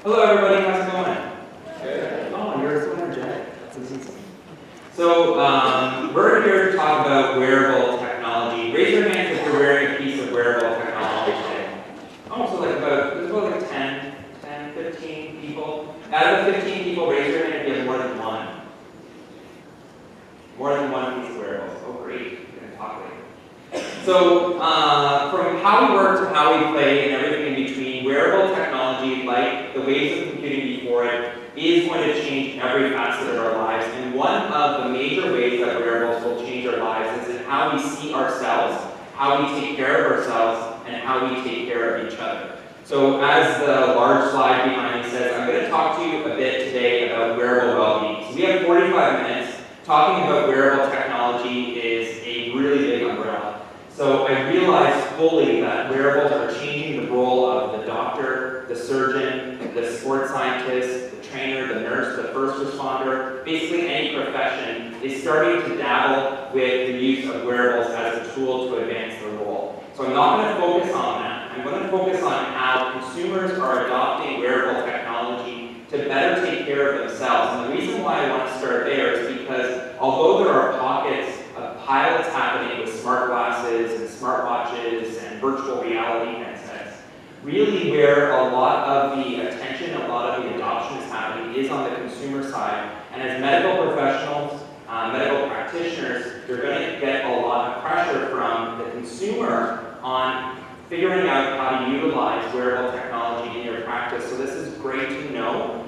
Hello everybody, how's it going? Good. Oh, you're so energetic. That's amazing. So, we're here to talk about wearable technology. Raise your hands if you're wearing a piece of wearable technology today. Oh, so there's about like 10, 15 people. Out of the 15 people, raise your hand if you have more than one. More than one piece of wearables. Oh, great. We're going to talk later. So, from how we work to how we play and everything in between, wearable technology, like the ways of computing before it, is going to change every facet of our lives. And one of the major ways that wearables will change our lives is in how we see ourselves, how we take care of ourselves, and how we take care of each other. So as the large slide behind me says, I'm going to talk to you a bit today about wearable well-being. So we have 45 minutes. Talking about wearable technology is a really big umbrella. So I realize fully that wearables are changing the role of the doctor, the surgeon, the sports scientist, the trainer, the nurse, the first responder. Basically any profession is starting to dabble with the use of wearables as a tool to advance the role. So I'm not going to focus on that. I'm going to focus on how consumers are adopting wearable technology to better take care of themselves. And the reason why I want to start there is because although there are pockets of pilots happening with smart glasses and smartwatches and virtual reality headsets, really where a lot of the attention, a lot of the adoption is happening is on the consumer side. And as medical professionals, medical practitioners, you're going to get a lot of pressure from the consumer on figuring out how to utilize wearable technology in your practice. So this is great to know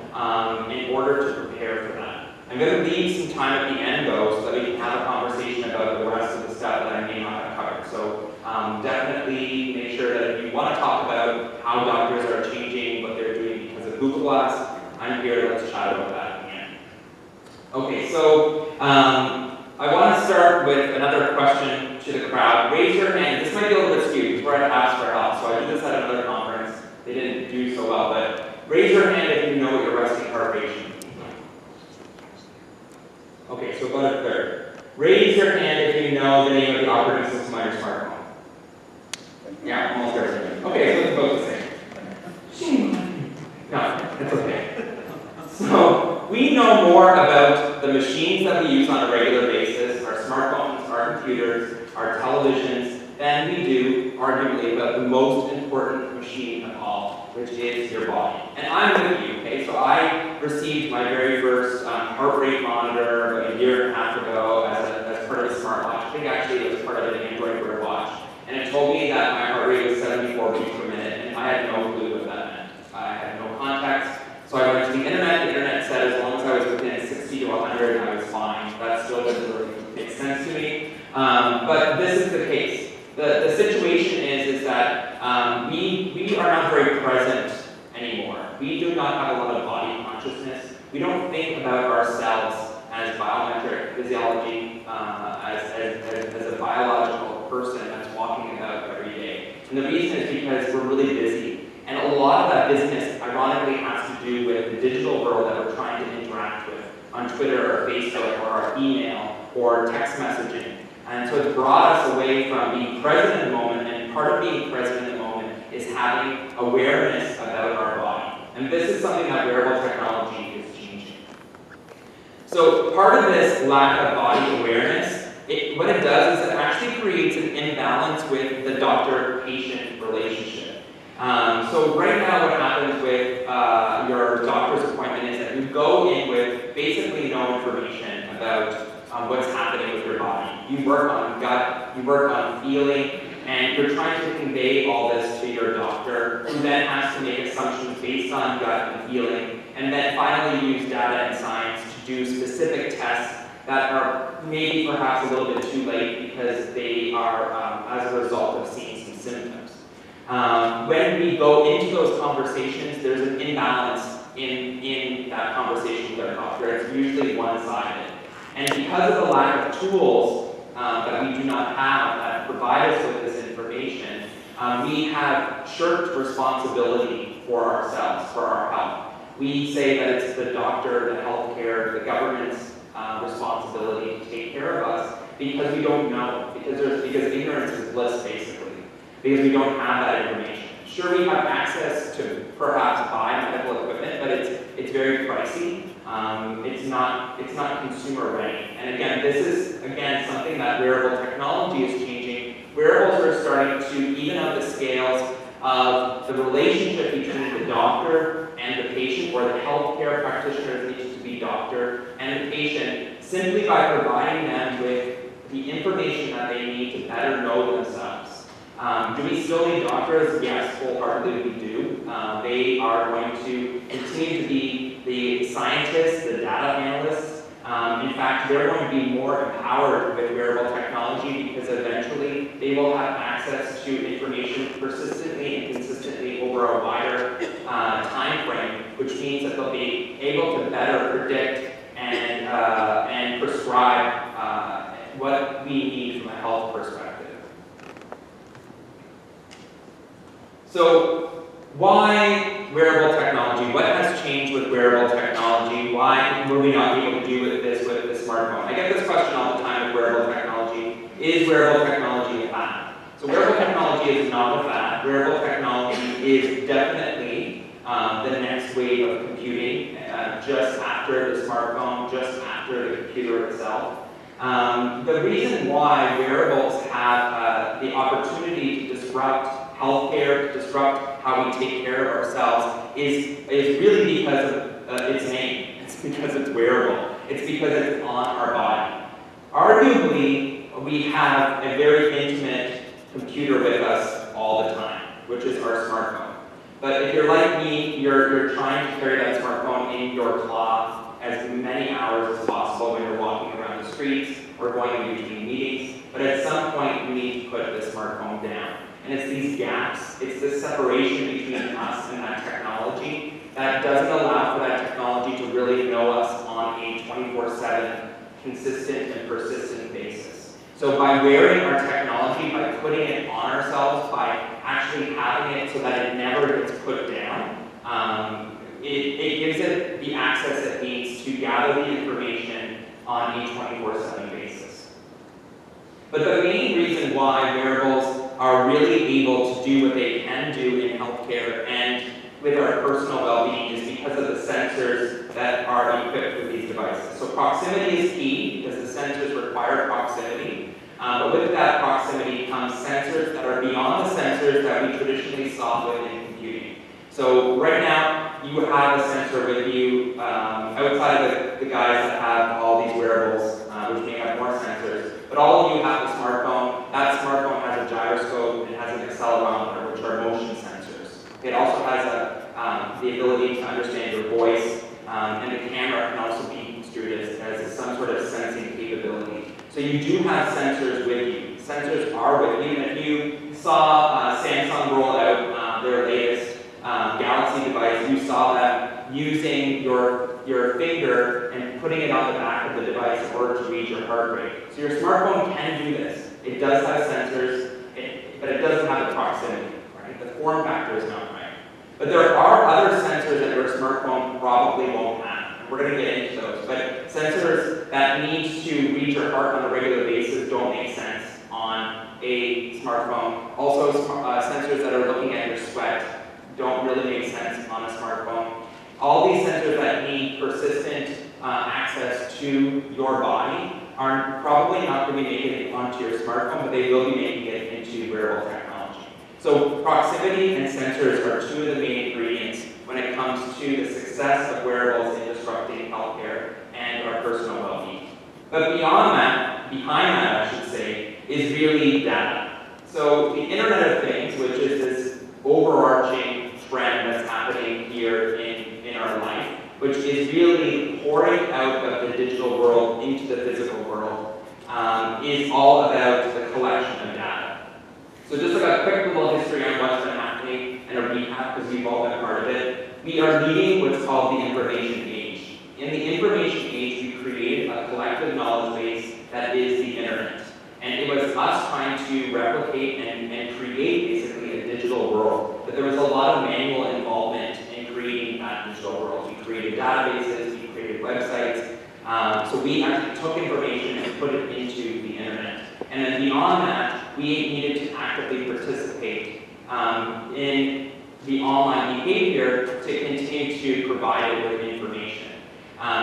in order to prepare for that. I'm going to leave some time at the end though so that we can have a conversation about the rest of the stuff that I may not have covered. So definitely make sure that if you want to talk about how doctors are changing what they're doing because of Google Glass, I'm here to let's chat about that at the end. Okay, so I want to start with another question to the crowd. Raise your hand. This might be a little bit skewed because we're at Ask for Help, so I did this at another conference. They didn't do so well, but raise your hand if you know what your resting heart rate should be. Okay, so about a third. Raise your hand if you know the name of the operating system on your smartphone. Yeah, almost everything. Okay, so it's both the same. No, it's okay. So we know more about the machines that we use on a regular basis, our smartphones, our computers, our televisions, than we do, arguably, about the most important machine of all, which is your body. And I'm with you, okay? So I received my very first heart rate monitor about a year and a half ago as part of a smartwatch. I think actually it was part of an Android Wear watch. And it told me that my heart rate was 74 beats per minute, and I had no clue what that meant. I had no context. So I went to the internet. The internet said as long as I was within 60 to 100, I was fine. That still doesn't really make sense to me. But this is the case. The situation is that we are not very present anymore. We do not have a lot of body consciousness. We don't think about ourselves as biometric physiology, as a biological person that's walking about every day. And the reason is because we're really busy. And a lot of that business, ironically, has to do with the digital world that we're trying to interact with on Twitter or Facebook or our email or text messaging. And so it's brought us away from being present in the moment, and part of being present in the moment is having awareness about our body. And this is something that wearable technology is changing. So part of this lack of body awareness, what it does is it actually creates an imbalance with the doctor-patient relationship. So right now what happens with your doctor's appointment is that you go in with basically no information about what's happening with your body. You work on gut, you work on feeling, and you're trying to convey all this to your doctor, who then has to make assumptions based on gut and feeling, and then finally use data and science to do specific tests that are maybe perhaps a little bit too late because they are When we go into those conversations, there's an imbalance in that conversation with our doctor. It's usually one-sided. And because of the lack of tools that we do not have that provide us with this information, we have shirked responsibility for ourselves, for our health. We say that it's the doctor, the healthcare, the government's responsibility to take care of us because we don't know, because ignorance is bliss, basically, because we don't have that information. Sure, we have access to perhaps buy medical equipment, but it's very pricey. It's not consumer ready. And again, this is something that wearable technology is changing. Wearables are starting to even up the scales of the relationship between the doctor and the patient, or the healthcare practitioner needs to be doctor and the patient, simply by providing them with the information that they need to better know themselves. Do we still need doctors? Yes, wholeheartedly we do. They are going to continue to be the scientists, the data analysts. In fact, they're going to be more empowered with wearable technology because eventually they will have access to information persistently and consistently over a wider time frame, which means that they'll be able to better predict and prescribe what we need from a health perspective. So why wearable technology? What has changed with wearable technology? Why were we not able to do this with the smartphone? I get this question all the time with wearable technology. Is wearable technology a fad? So wearable technology is not a fad. Wearable technology is definitely the next wave of computing, just after the smartphone, just after the computer itself. The reason why wearables have the opportunity to disrupt healthcare, to disrupt how we take care of ourselves is really because of its name. It's because it's wearable. It's because it's on our body. Arguably, we have a very intimate computer with us all the time, which is our smartphone. But if you're like me, you're trying to carry that smartphone in your cloth as many hours as possible when you're walking around the streets or going in between meetings. But at some point, you need to put the smartphone down. And it's these gaps, it's this separation between us and that technology that doesn't allow for that technology to really know us on a 24/7 consistent and persistent basis. So by wearing our technology, by putting it on ourselves, by actually having it so that it never gets put down, it gives it the access it needs to gather the information on a 24/7 basis. But the main reason why wearables are really able to do what they can do in healthcare and with our personal well-being is because of the sensors that are equipped with these devices. So proximity is key because the sensors require proximity. But with that proximity comes sensors that are beyond the sensors that we traditionally saw within computing. So right now, you have a sensor with you outside of the guys that have all these wearables, which may have more sensors. But all of you have a smartphone. That smartphone has a gyroscope, it has an accelerometer, which are motion sensors. It also has the ability to understand your voice, and the camera can also be construed as some sort of sensing capability. So you do have sensors with you. Sensors are with you, and if you saw Samsung roll out their latest Galaxy device, you saw that using your finger and putting it on the back of the device in order to read your heart rate. So your smartphone can do this. It does have sensors, but it doesn't have the proximity, right? The form factor is not right. But there are other sensors that your smartphone probably won't have. And we're going to get into those. But sensors that need to read your heart on a regular basis don't make sense on a smartphone. Also, sensors that are looking at your sweat don't really make sense on a smartphone. All these sensors that need persistent access to your body are probably not going to be making it onto your smartphone, but they will be making it into wearable technology. So proximity and sensors are two of the main ingredients when it comes to the success of wearables in disrupting healthcare and our personal well-being. But behind that, I should say, is really data. So the Internet of Things, which is this overarching trend that's happening here in our life, which is really pouring out of the digital world into the physical world, is all about the collection of data. So just like a quick little history on what's been happening us trying to replicate and create basically a digital world. But there was a lot of manual involvement in creating that digital world. We created databases, we created websites. So we actually took information and put it into the internet. And then beyond that, we needed to actively participate in the online behavior to continue to provide it with information.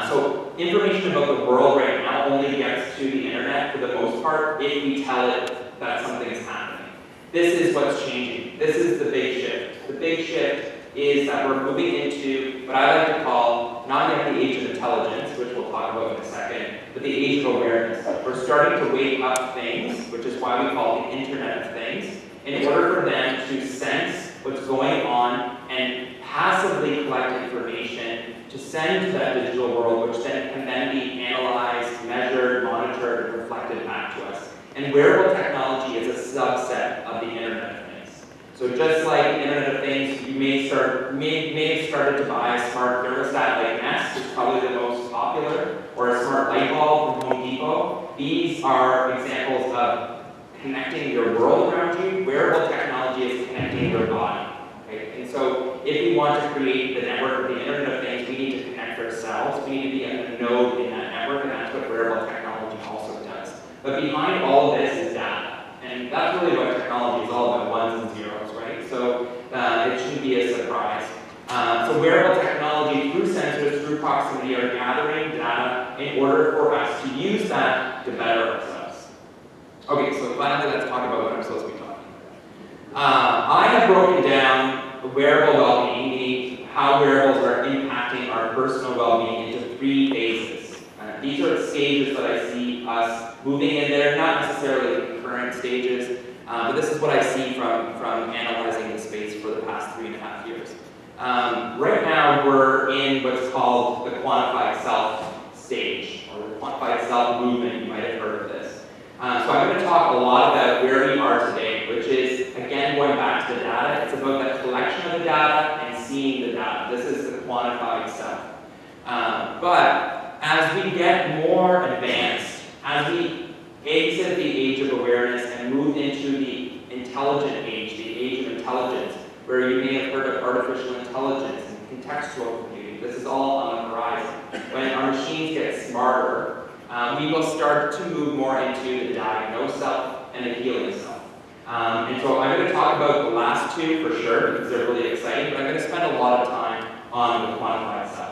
So information about the world right now only gets to the internet for the most part if we tell it that something's happening. This is what's changing. This is the big shift. The big shift is that we're moving into what I like to call not yet the age of intelligence, which we'll talk about in a second, but the age of awareness. We're starting to wake up things, which is why we call it the Internet of Things, in order for them to sense what's going on and passively collect information to send to that digital world, which then can then be analyzed, measured, monitored, and reflected back to us. And wearable technology is a subset of the Internet of Things. So just like the Internet of Things, you may have started to buy a smart thermostat like Nest, which is probably the most popular, or a smart light bulb from Home Depot. These are examples of connecting your world around you. Wearable technology is connecting your body. Okay? And so if we want to create the network of the Internet of Things, we need to connect ourselves. We need to be a node in that network, and that's what wearable technology also does. But behind all of this is data. And that's really what technology is all about, ones and zeros, right? So it shouldn't be a surprise. So wearable technology through sensors, through proximity, are gathering data in order for us to use that to better ourselves. Okay, so finally let's talk about what I'm supposed to be talking about. I have broken down wearable well-being, meaning how wearables are impacting our personal well-being, into 3 phases. These are stages that I see us moving in. They're not necessarily concurrent stages, but this is what I see from analyzing the space for the past 3.5 years. Right now, we're in what's called the quantified self stage, or the quantified self movement. You might have heard of this. So I'm going to talk a lot about where we are today, which is, again, going back to the data. It's about the collection of the data and seeing the data. This is the quantified self. But as we get more advanced, as we exit the age of awareness and move into the intelligent age, the age of intelligence, where you may have heard of artificial intelligence and contextual computing. This is all on the horizon. When our machines get smarter, we will start to move more into the diagnosed self and the healing self. And so I'm going to talk about the last 2 for sure, because they're really exciting, but I'm going to spend a lot of time on the quantified self.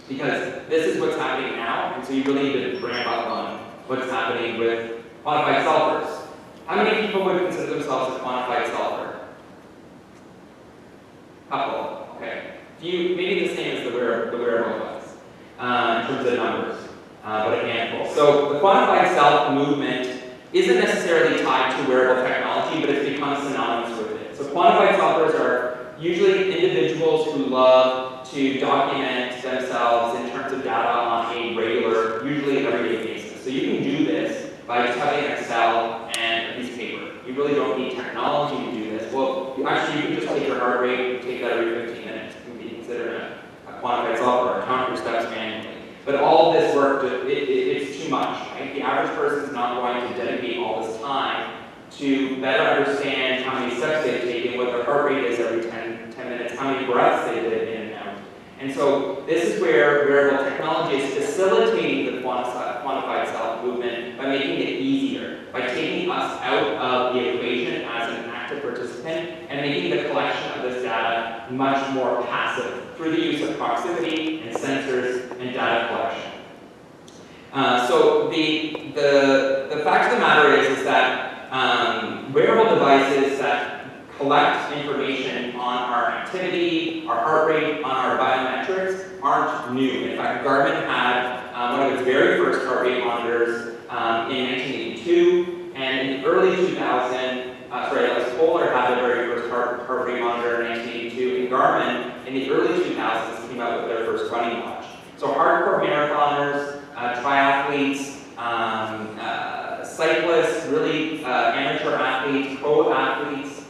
Because this is what's happening now, and so you really need to ramp up on what's happening with quantified selfers. How many people would consider themselves a quantified selfer? Couple, okay. Maybe the same as the wearable ones, in terms of numbers, but a handful. So the quantified self movement isn't necessarily tied to wearable technology, but it's become synonymous with it. So quantified selfers are usually individuals who love to document themselves in terms of data on a regular, usually everyday basis. So you can do this by just having Excel and a piece of paper. You really don't need technology to do this. Well, you can just take your heart rate and take that every 15 minutes. It can be considered a quantified self, or count your steps manually. But all of this work, it's too much, right? The average person is not going to dedicate all this time to better understand how many steps they've taken, what their heart rate is every 10 minutes, how many breaths they did in and out. And so this is where wearable technology is facilitating the quantified self movement by making it easier, by taking us out of the equation as an active participant and making the collection of this data much more passive through the use of proximity and sensors and data collection. So the fact of the matter is that wearable devices that collect information on our activity, our heart rate, on our biometrics aren't new. In fact, Garmin had one of its very first heart rate monitors in 1982, and in the early 2000s, Polar had the very first heart rate monitor in 1982, and Garmin in the early 2000s came out with their first running watch. So hardcore marathoners, triathletes, cyclists, really amateur athletes, pro athletes,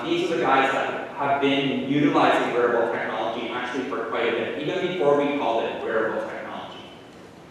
these are the guys that have been utilizing wearable technology actually for quite a bit, even before we called it wearable technology.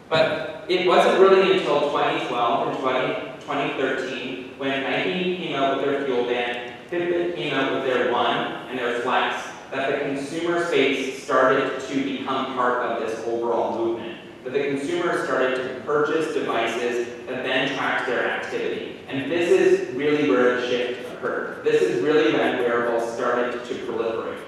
But it wasn't really until 2012 and 2013, when Nike came out with their Fuel Band, Fitbit came out with their One and their Flex, that the consumer space started to become part of this overall movement. That the consumer started to purchase devices that then tracked their activity. And this is really where the shift occurred. This is really when wearables started to proliferate.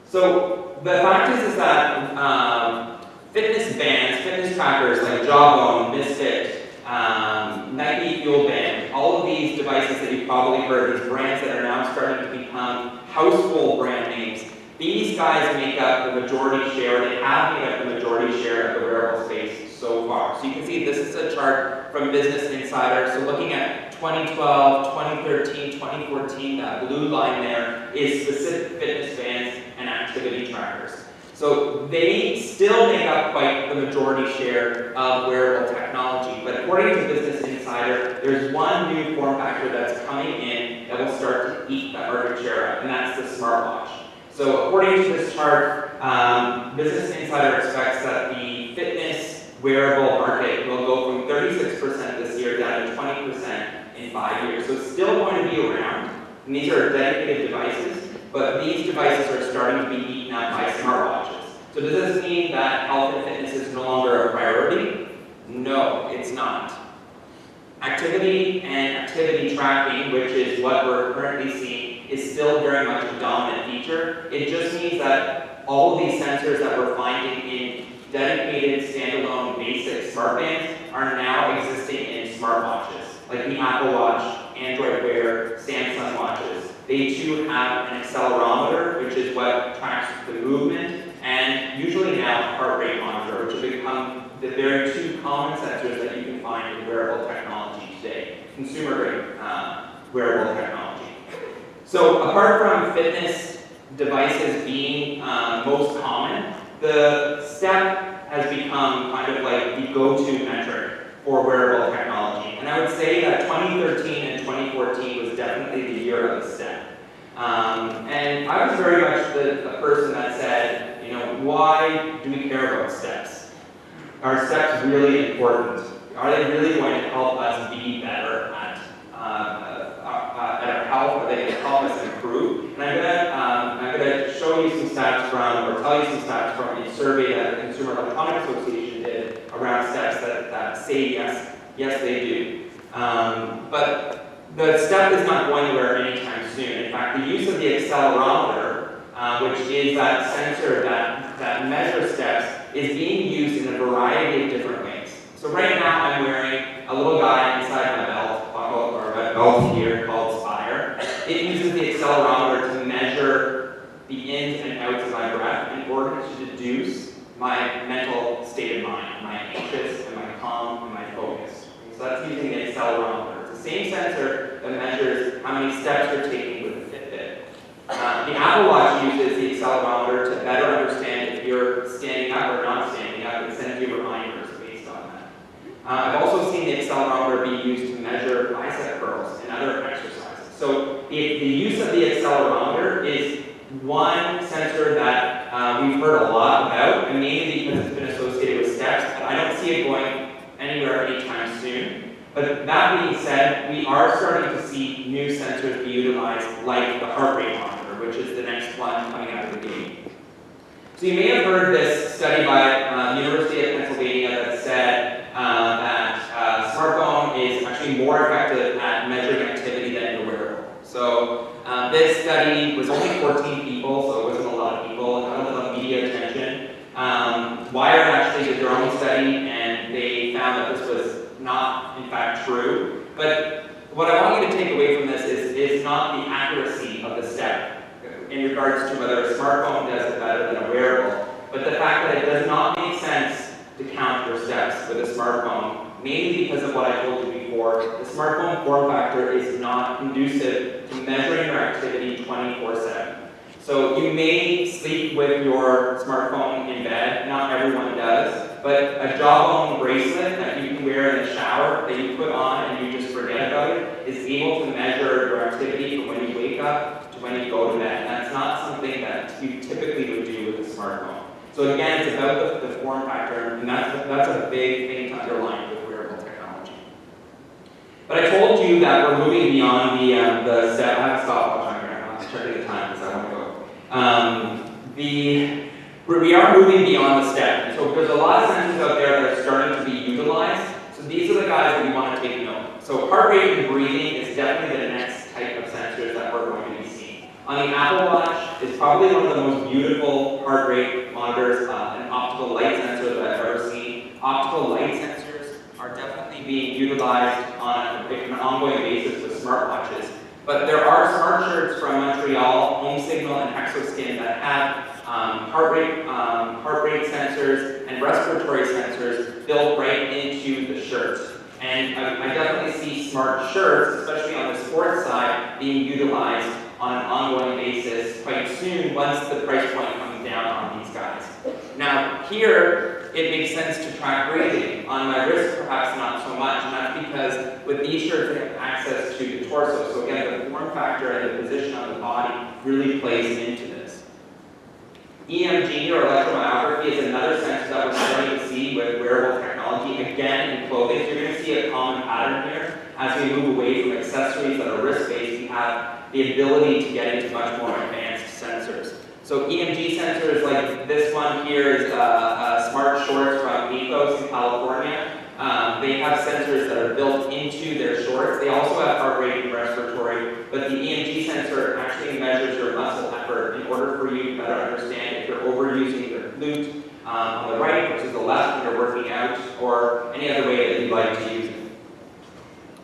So the fact is that fitness bands, fitness trackers like Jawbone, Misfit, Nike Fuel Band, all of these devices that you've probably heard, these brands that are now starting to become household brand names, these guys make up the majority share, they have made up the majority share of the wearable space so far. So you can see this is a chart from Business Insider. So looking at 2012, 2013, 2014, that blue line there is specific fitness bands and activity trackers. So they still make up quite the majority share of wearable technology. But according to Business Insider, there's one new form factor that's coming in that will start to eat that market share up, and that's the smartwatch. So according to this chart, Business Insider expects that the fitness wearable market will go from 36% this year down to 20% in 5 years. So it's still going to be around, and these are dedicated devices, but these devices are starting to be eaten up by smartwatches. So does this mean that health and fitness is no longer a priority? No, it's not. Activity and activity tracking, which is what we're currently seeing, is still very much a dominant feature. It just means that all of these sensors that we're finding in dedicated, standalone, basic smart bands are now existing in smartwatches, like the Apple Watch, Android Wear, Samsung watches. They too have an accelerometer, which is what tracks the movement, and usually now a heart rate monitor, which have become the very two common sensors that you can find in wearable technology today, consumer-grade wearable technology. So apart from fitness devices being most common, the step has become kind of like the go-to metric for wearable technology. And I would say that 2013 and 2014 was definitely the year of the step. And I was very much the person that said, you know, why do we care about steps? Are steps really important? Are they really going to help us be better at our health? Are they going to help us improve? And I'm going to show you some stats from, or tell you some stats from a survey that the Consumer Electronics Association did around steps that say yes, they do. But the step is not going anywhere anytime soon. In fact, the use of the accelerometer, which is that sensor that measures steps, is being used in a variety of different ways. So right now I'm wearing a little guy inside my belt buckle, or a belt here called Spire. It uses the accelerometer to measure the ins and outs of my breath in order to deduce my mental state of mind. Am I anxious? Am I calm? Am I focused? So that's using the accelerometer. It's the same sensor that measures how many steps you're taking with the Fitbit. The Apple Watch uses the accelerometer to better understand if you're standing up or not standing up and send you reminders based on that. I've also seen the accelerometer be used to measure bicep curls and other exercises. So the use of the accelerometer is one sensor that we've heard a lot about, and mainly because it's been associated with steps, but I don't see it going anywhere anytime soon. But that being said, we are starting to see new sensors be utilized, like the heart rate monitor, which is the next one coming out of the gate. So you may have heard this study by the University of Pennsylvania that said that smartphone is actually more effective at measuring activity than your wearable. So this study was only 14 people, so it wasn't a lot of people, and not a lot of media attention. Wired actually did their own study, and they found that this was not, in fact, true. But what I want you to take away from this is not the accuracy of the step in regards to whether a smartphone does it better than a wearable, but the fact that it does not make sense to count your steps with a smartphone, mainly because of what I told you before. The smartphone form factor is not conducive to measuring your activity 24/7. So you may sleep with your smartphone in bed, not everyone does, but a jawbone bracelet that you can wear in the shower that you put on and you just forget about it is able to measure your activity from when you wake up to when you go to bed. And that's not something that you typically would do with a smartphone. So again, it's about the form factor, and that's a big thing to underline with wearable technology. But I told you that we're moving beyond the step. I have to stop watching here. I'm not checking the time because I want to go. We are moving beyond the step. So there's a lot of sensors out there that are starting to be utilized. So these are the guys that we want to take note. So heart rate and breathing is definitely the next type of sensors that we're going to be seeing. On the Apple Watch, it's probably one of the most beautiful heart rate monitors, an optical light sensor that I've ever seen. Optical light sensors are definitely being utilized on an ongoing basis with smartwatches. But there are smart shirts from Montreal, Home Signal and Exoskin that have heart rate sensors and respiratory sensors built right into the shirt. And I definitely see smart shirts, especially on the sports side, being utilized on an ongoing basis quite soon once the price point comes down on these guys. Now here, it makes sense to track breathing. On my wrist, perhaps not so much, and that's because with these shirts, they have access to the torso. So again, the form factor and the position of the body really plays into this. EMG, or electromyography, is another sensor that we're starting to see with wearable technology, again in clothing. So you're going to see a common pattern here. As we move away from accessories that are wrist-based, we have the ability to get into much more advanced sensors. So EMG sensors like this one here is smart shorts from Ethos in California. They have sensors that are built into their shorts. They also have heart rate and respiratory, but the EMG sensor actually measures your muscle effort in order for you to better understand if you're overusing your glute on the right versus the left when you're working out, or any other way that you'd like to use it.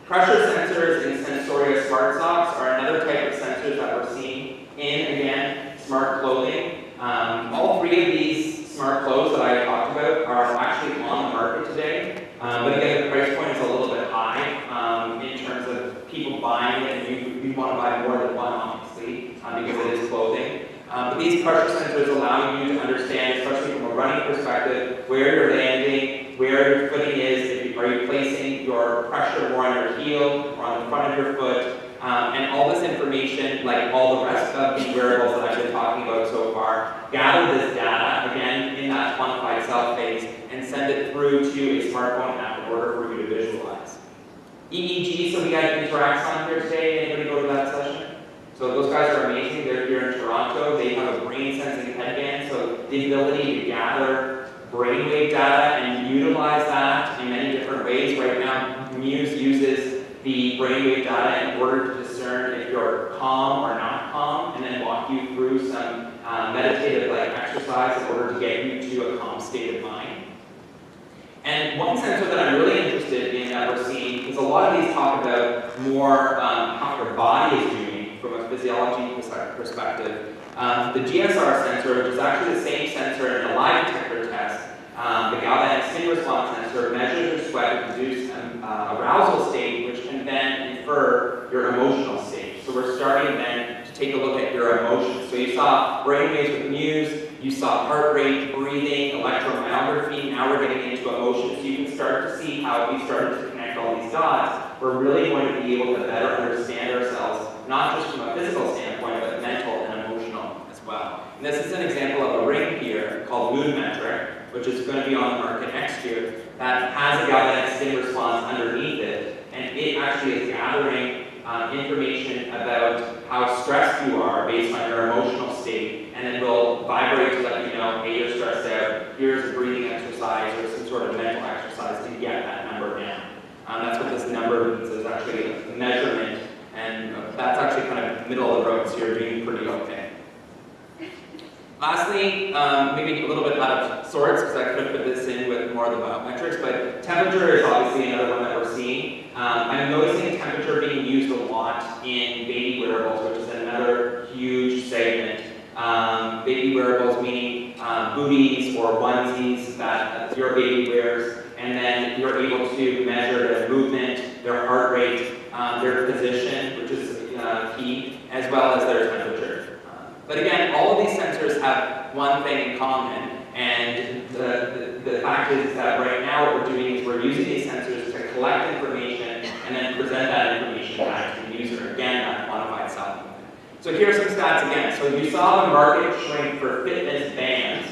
Pressure sensors in Sensoria Smart Socks are another type of sensors that we're seeing in, again, smart clothing. All three of these smart clothes that I talked about are actually on the market today. But again, the price point is a little bit high in terms of people buying it, and you want to buy more than one, obviously, because it is clothing. But these pressure sensors allow you to understand, especially from a running perspective, where you're landing, where your footing is. Are you placing your pressure more on your heel or on the front of your foot? And all this information, like all the rest of the wearables that I've been talking about so far, gather this data, again, in that quantified self phase, and send it through to a smartphone app in order for you to visualize. EEG, so we had Interacts on here today. Anybody go to that session? So those guys are amazing. They're here in Toronto. They have a brain sensing headband, so the ability to gather brainwave data and utilize that in many different ways. Right now, Muse uses the brainwave data in order to discern if you're calm or not calm, and then walk you through some meditative exercise in order to get you to a calm state of mind. And one sensor that I'm really interested in that we're seeing, because a lot of these talk about more how your body is doing from a physiology perspective. The GSR sensor, which is actually the same sensor in the lie detector test, the galvanic skin response sensor, measures your sweat and produces an arousal state, which can then infer your emotional state. So we're starting then to take a look at your emotions. So you saw brainwaves with Muse, you saw heart rate, breathing, electromyography. Now we're getting into emotions. So you can start to see how we started to connect all these dots. We're really going to be able to better understand ourselves, not just from a physical standpoint, but mental and emotional as well. And this is an example of a ring here called Mood Metric, which is going to be on the market next year, that has a galvanic skin response underneath it, and it actually is gathering information about how stressed you are based on your emotional state, and then will vibrate to let you know, hey, you're stressed out, here's a breathing exercise or some sort of mental exercise to get that number down. That's what this number means, is actually a measurement, and that's actually kind of middle of the road, so you're doing pretty okay. Lastly, maybe a little bit out of sorts, because I could have put this in with more of the biometrics, but temperature is obviously another one that we're seeing. I'm noticing temperature being used a lot in baby wearables, which is another huge segment. Baby wearables meaning booties or onesies that your baby wears, and then you're able to measure their movement, their heart rate, their position, which is key, as well as their temperature. But again, all of these sensors have one thing in common, and the fact is that right now what we're doing is we're using these sensors to collect information and then present that information back to the user. Again, that quantified self. So here are some stats again. So you saw the market shrink for fitness bands.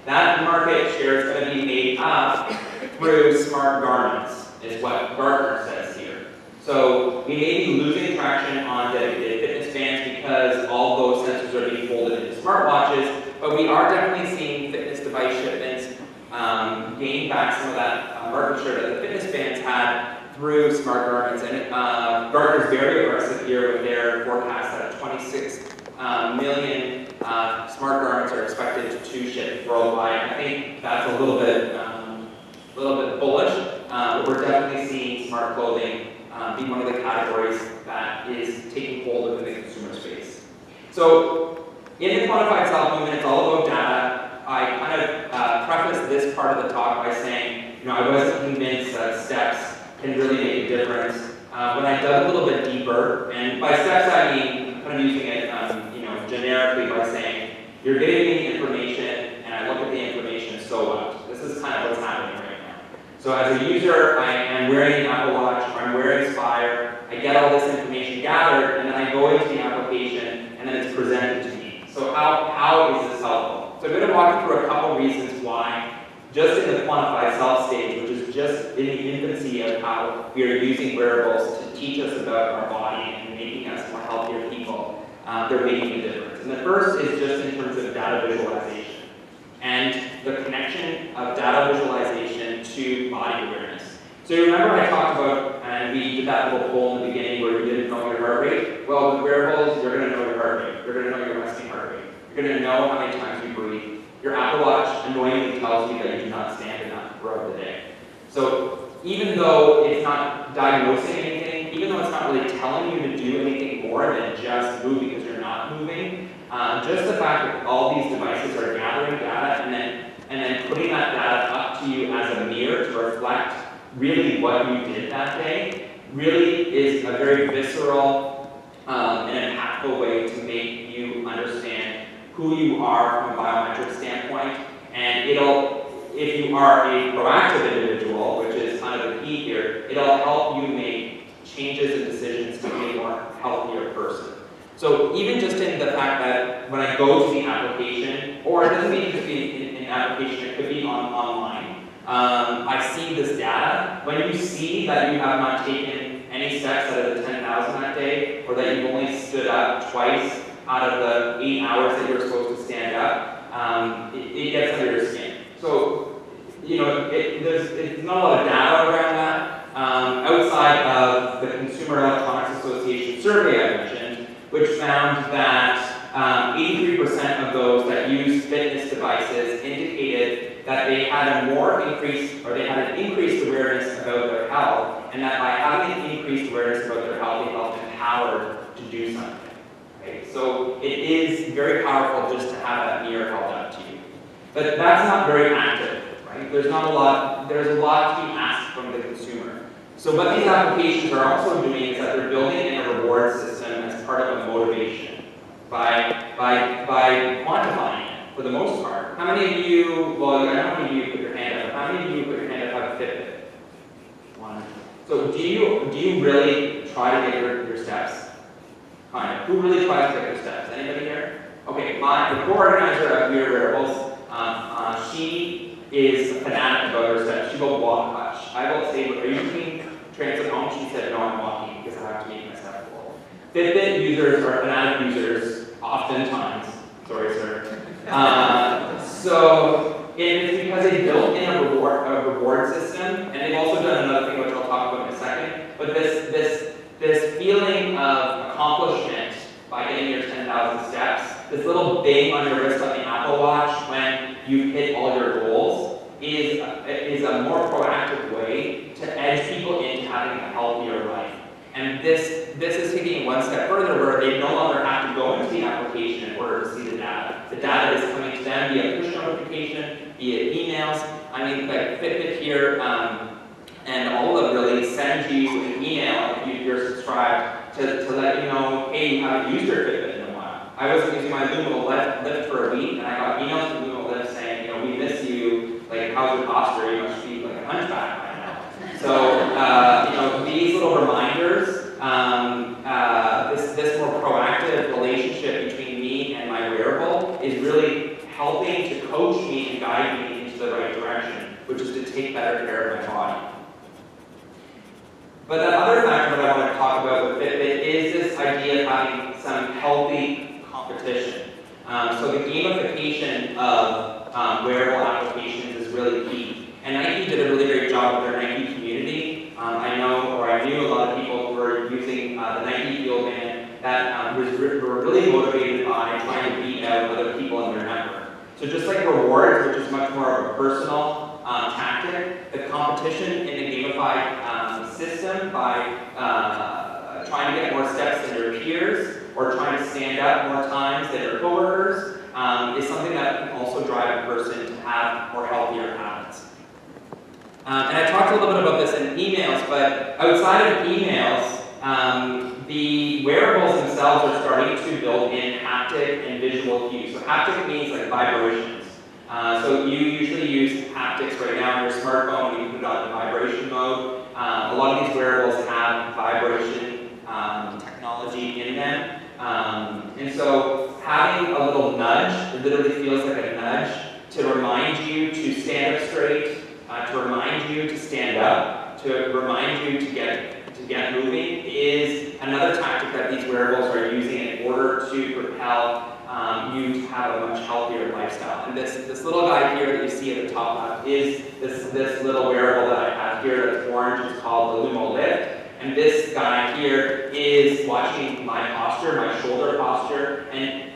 That market share is going to be made up through smart garments, is what Gartner says here. So So we may be losing traction on dedicated fitness bands because all those sensors are being folded into smartwatches, but we are definitely seeing fitness device shipments gain back some of that market share that the fitness bands had through smart garments. And Gartner's very aggressive here with their forecast that 26 million smart garments are expected to ship worldwide. I think that's a little bit bullish, but we're definitely seeing smart clothing be one of the categories that is taking hold within the consumer space. So in the quantified self movement, it's all about data. I kind of prefaced this part of the talk by saying, I wasn't convinced that steps can really make a difference. When I dug a little bit deeper, and by steps I mean kind of using it, generically by saying, you're giving me information, and I look at the information, so what? This is kind of what's happening right now. So as a user, I am wearing an Apple Watch, or I'm wearing Spire, I get all this information gathered, and then I go into the application, and then it's presented to me. So how is this helpful? So I'm going to walk you through a couple reasons why, just in the quantified self stage, which is just in the infancy of how we are using wearables to teach us about our body and making us more healthier people, they're making a difference. And the first is just in terms of data visualization and the connection of data visualization to body awareness. So you remember I talked about, and we did that little poll in the beginning where you didn't know your heart rate? Well, with wearables, you're going to know your heart rate. You're going to know your resting heart rate. You're going to know how many times you breathe. Your Apple Watch annoyingly tells you that you do not stand enough throughout the day. So even though it's not diagnosing anything, even though it's not really telling you to do anything more than just move because you're not moving, just the fact that all these devices are gathering data and then putting that data up to you as a mirror to reflect really what you did that day really is a very visceral and impactful way to make you understand who you are from a biometric standpoint. And if you are a proactive individual, which is kind of the key here, it'll help you make changes and decisions to be a more healthier person. So even just in the fact that when I go to the application, or it doesn't need to be an application, it could be online, I see this data. When you see that you have not taken any steps out of the 10,000 that day, or that you've only stood up twice out of the 8 hours that you're supposed to stand up, it gets under your skin. So, there's not a lot of data around that. Outside of the Consumer Electronics Association survey I mentioned, which found that 83% of those that use fitness devices indicated that they had an increased awareness about their health, and that by having an increased awareness about their health, they felt empowered to do something. Okay? So it is very powerful just to have that mirror held up to you. But that's not very active, right? There's a lot to be asked from the consumer. So what these applications are also doing is that they're building in a reward system as part of a motivation by quantifying it for the most part. How many of you, well, I don't know how many of you put your hand up, but how many of you put your hand up have a Fitbit? One. So do you really try to get your steps? Kind of. Who really tries to get their steps? Anybody here? Okay, the co-organizer of Weird Wearables, she is a fanatic about her steps. She will walk much. I will say, are you taking transit home? She said, no, I'm walking because I have to make my step full. Fitbit users are fanatic users, oftentimes. Sorry, sir. So it's because they built in a reward system, and they've also done another thing which I'll talk about in a second. But this feeling of accomplishment by getting your 10,000 steps, this little bang on your wrist on the Apple Watch when you hit all your goals is a more proactive way to edge people into having a healthier life. And this is taking it one step further where they no longer have to go into the application in order to see the data. The data is coming to them via push notification, via emails. I mean, like Fitbit here, and all of them really send you an email if you're subscribed to let you know, hey, you haven't used your Fitbit in a while. I wasn't using my Lumo Lift for a week, and I got emails from Lumo Lift saying, we miss you, like, how's your posture? You must be like a hunchback by now. So, these little reminders, this more proactive relationship between me and my wearable is really helping to coach me and guide me into the right direction, which is to take better care of my body. But that other factor that I want to talk about competition. So the gamification of wearable applications is really key. And Nike did a really great job with their Nike community. I knew a lot of people who were using the Nike Field Band that were really motivated by trying to beat out other people in their network. So just like rewards, which is much more of a personal tactic, the competition in a gamified system by trying to get more steps than your peers or trying to stand up more times than your coworkers is something that can also drive a person to have more healthier habits. And I talked a little bit about this in emails, but outside of emails, the wearables themselves are starting to build in haptic and visual cues. So haptic means like vibrations. So you usually use haptics right now on your smartphone when you put it on the vibration mode. A lot of these wearables have vibration technology in them. And so having a little nudge, it literally feels like a nudge, to remind you to stand up straight, to remind you to stand up, to remind you to get moving, is another tactic that these wearables are using in order to propel you to have a much healthier lifestyle. And this little guy here that you see at the top left is this little wearable that I have here that's orange. It's called the Lumo Lift. And this guy here is watching my posture, my shoulder posture, and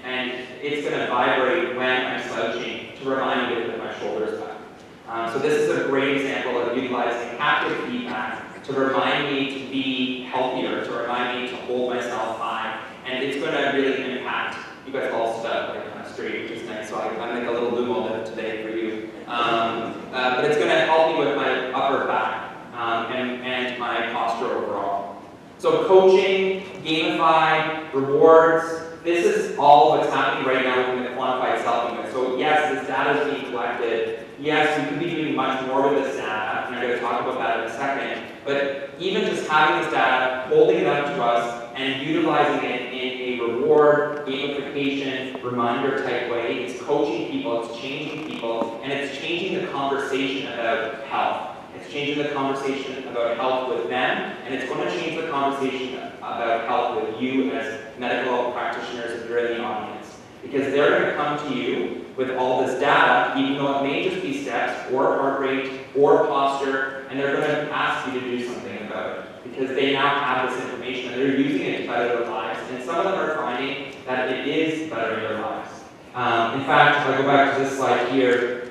it's going to vibrate when I'm slouching to remind me to put my shoulders back. So this is a great example of utilizing haptic feedback to remind me to be healthier, to remind me to hold myself high, and it's going to really impact. You guys all stood up like kind of straight, which is nice. So I'm like a little Lumo lift today for you. But it's going to help me with my upper back and my posture overall. So coaching, gamified, rewards. This is all what's happening right now within the quantified self-image. So yes, this data is being collected. Yes, we could be doing much more with this data, and I'm going to talk about that in a second. But even just having this data, holding it up to us, and utilizing it in a reward, gamification, reminder type way, it's coaching people, it's changing people, and it's changing the conversation about health. It's changing the conversation about health with them, and it's going to change the conversation about health with you as medical practitioners if you're in the audience. Because they're going to come to you with all this data, even though it may just be steps, or heart rate, or posture, and they're going to ask you to do something about it. Because they now have this information, and they're using it to better their lives. And some of them are finding that it is bettering their lives. In fact, if I go back to this slide here,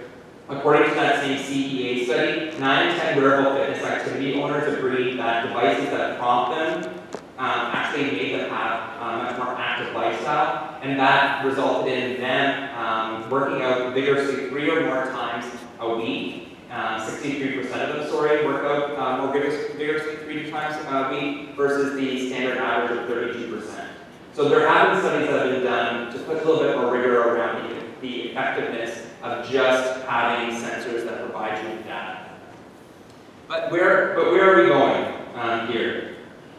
according to that same CEA study, 9 in 10 wearable fitness activity owners agree that devices that prompt them actually made them have a much more active lifestyle, and that resulted in them working out vigorously 3 or more times a week. 63% of them, work out more vigorously 3 times a week versus the standard average of 32%. So there have been studies that have been done to put a little bit more rigor around the effectiveness of just having sensors that provide you with data. But where are we going here?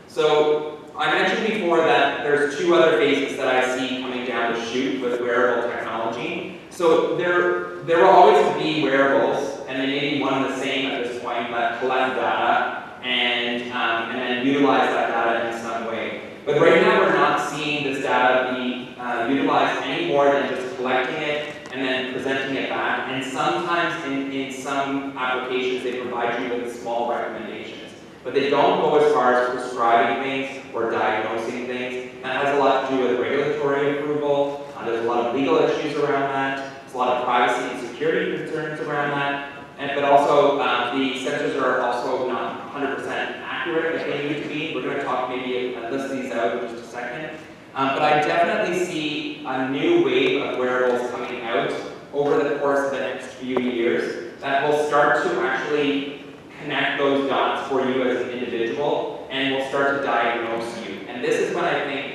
So I mentioned before that there's 2 other phases that I see coming down the chute with wearable technology. So there will always be wearables, and they may be one and the same at this point, that collect data and then utilize that data in some way. But right now we're not seeing this data be utilized any more than just collecting it and then presenting it back. And sometimes in some applications they provide you with small recommendations. But they don't go as far as prescribing things or diagnosing things. That has a lot to do with regulatory approval. There's a lot of legal issues around that. There's a lot of privacy and security concerns around that. But also, the sensors are also not 100% accurate like they need to be. We're going to talk maybe list these out in just a second. But I definitely see a new wave of wearables coming out over the course of the next few years that will start to actually connect those dots for you as an individual and will start to diagnose you. And this is when I think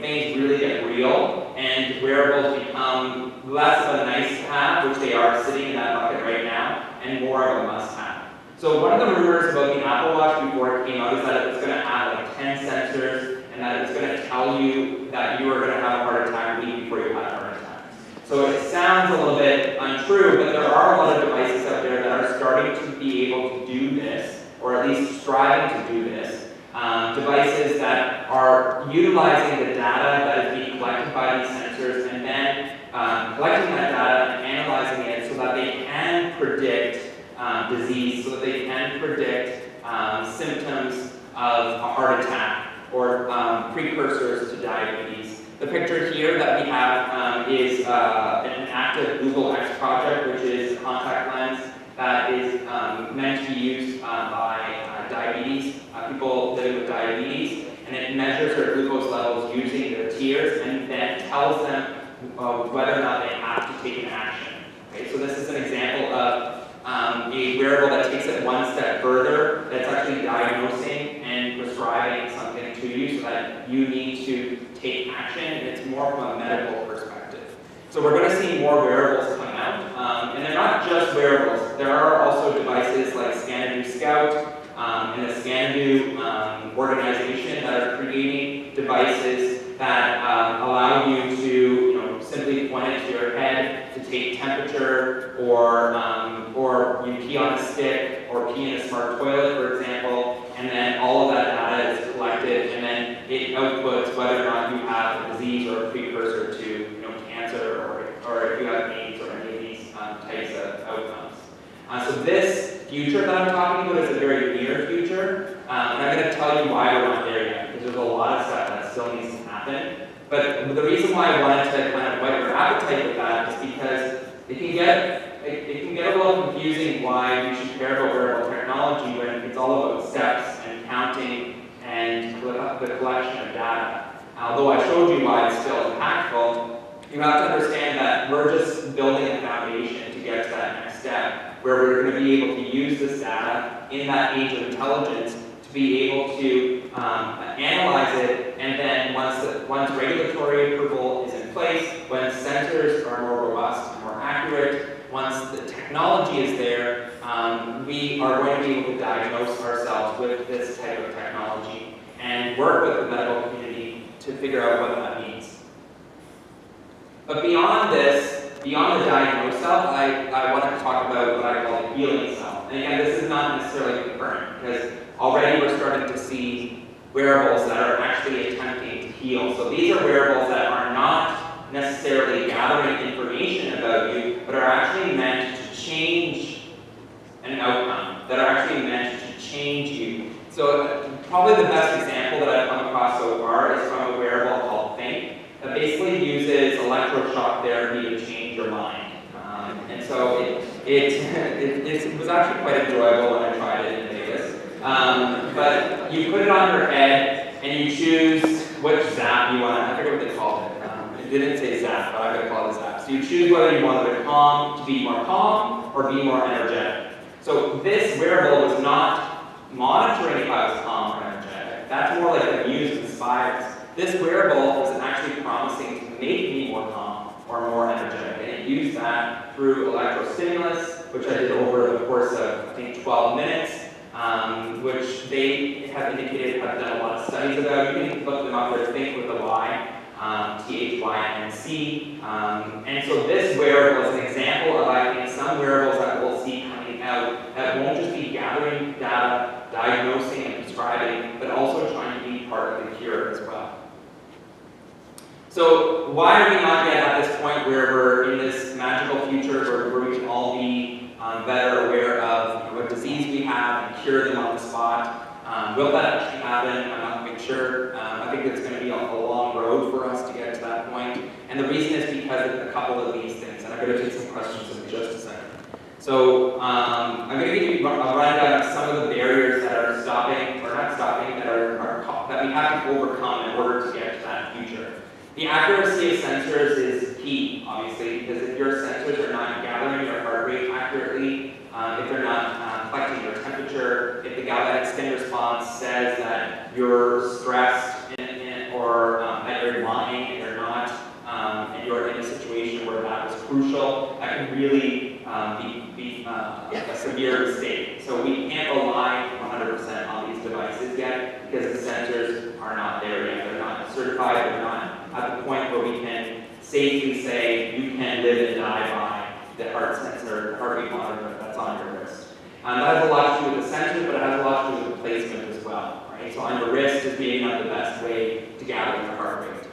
things really get real and wearables become less of a nice to have, which they are sitting in that bucket right now, and more of a must have. So one of the rumors about the Apple Watch before it came out is that it was going to have like 10 sensors and that it was going to tell you that you were going to have a heart attack a week before you had a heart attack. So it sounds a little bit untrue, but there are a lot of devices out there that are starting to be able to do this, or at least striving to do this. Devices that are utilizing the data that is being collected identify these sensors and then collecting that data and analyzing it so that they can predict disease, so that they can predict symptoms of a heart attack or precursors to diabetes. The picture here that we have is an active Google X project, which is a contact lens that is meant to be used by diabetes, people living with diabetes, and it measures their glucose levels using their tears and then tells them whether or not they have to take an action. Okay, so this is an example of a wearable that takes it one step further, that's actually diagnosing and prescribing something to you so that you need to take action, and it's more from a medical perspective. So we're going to see more wearables come out, and they're not just wearables. There are also devices like Scanadu Scout and the Scanadu organization that are creating devices that allow you to simply point it to your head to take temperature, or you pee on a stick or pee in a smart toilet, for example, and then all of that data is collected, and then it outputs whether or not you have a disease or a precursor to cancer, or if you have AIDS or any of these types of outcomes. So this future that I'm talking about is a very near future, and I'm going to tell you why we're not there yet, because there's a lot of stuff that still needs to happen. But the reason why I wanted to kind of whet your appetite with that is because it can get a little confusing why you should care about wearable technology when it's all about steps and counting and the collection of data. Although I showed you why it's still impactful, you have to understand that we're just building a foundation to get to that next step, where we're going to be able to use this data in that age of intelligence to be able to analyze it, and then once regulatory approval is in place, when sensors are more robust and more accurate, once the technology is there, we are going to be able to diagnose ourselves with this type of technology and work with the medical community to figure out what that means. But beyond this, beyond the diagnosed self, I wanted to talk about what I call the healing self. And again, this is not necessarily confirmed, because already we're starting to see wearables that are actually attempting to heal. So these are wearables that are not necessarily gathering information about you, but are actually meant to change an outcome, that are actually meant to change you. So probably the best example that I've come across so far is from a wearable called Think, that basically uses electroshock therapy to change your mind. And so it was actually quite enjoyable when I tried it in Vegas. But you put it on your head and you choose which zap you want. I forget what they called it. It didn't say zap, but I'm going to call it zap. So you choose whether you want to be more calm or be more energetic. So this wearable was not monitoring if I was calm or energetic. That's more like a muse inspires. This wearable was actually promising to make me more calm or more energetic. And it used that through electrostimulus, which I did over the course of, I think, 12 minutes. Which they have indicated have done a lot of studies about. You can look them up there, Think with a Y, THYNC. And so this wearable is an example of, I think, some wearables that we'll see coming out that won't just be gathering data, diagnosing and prescribing, but also trying to be part of the cure as well. So why are we not yet at this point where we're in this magical future where we can all be better aware of what disease we have and cure them on the spot? Will that actually happen? I'm not quite sure. I think it's going to be a long road for us to get to that point. And the reason is because of a couple of these things. And I'm going to take some questions in just a second. So I'm going to give you a rundown of some of the barriers that are stopping, or not stopping, that we have to overcome in order to get to that future. The accuracy of sensors is key, obviously, because if your sensors are not gathering your heart rate accurately, if they're not collecting your temperature, if the galvanic skin response says that you're stressed or that you're lying and you're not, and you're in a situation where that was crucial, that can really be a severe mistake. So we can't rely 100% on these devices yet because the sensors are not there yet. They're not certified, they're not at the point where we can safely say you can live and die by the heart sensor, heart rate monitor that's on your wrist. That has a lot to do with the sensor, but it has a lot to do with the placement as well. Right? So on your wrist is maybe not the best way to gather the heart rate.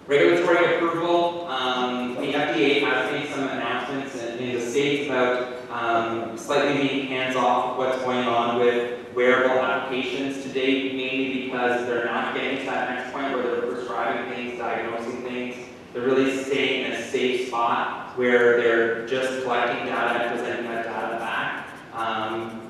Regulatory approval, the FDA has made some announcements in the States about slightly being hands-off of what's going on with wearable applications to date, mainly because they're not getting to that next point where they're prescribing things, diagnosing things. They're really staying in a safe spot where they're just collecting data and presenting that data back.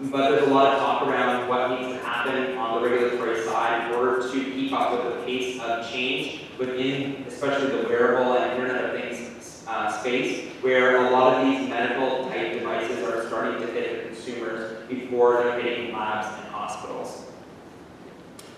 But there's a lot of talk around what needs to happen on the regulatory side in order to keep up with the pace of change within, especially the wearable and Internet of Things space, where a lot of these medical type devices are starting to hit the consumers before they're hitting labs and hospitals.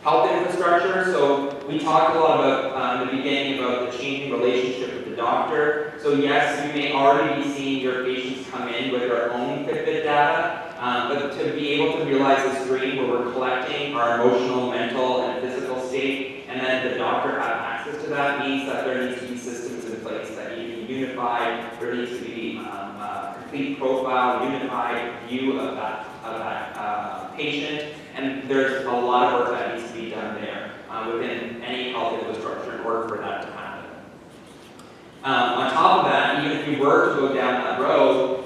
Health infrastructure, so we talked a lot about in the beginning about the changing relationship with the doctor. So yes, you may already be seeing your patients come in with their own Fitbit data, but to be able to realize this dream where we're collecting our emotional, mental, and physical state, and then the doctor has access to that, means that there needs to be systems in place that need to be unified. There needs to be a complete profile, unified view of that patient, and there's a lot of work that needs to be done there within any health infrastructure in order for that to happen. On top of that, even if you were to go down that road,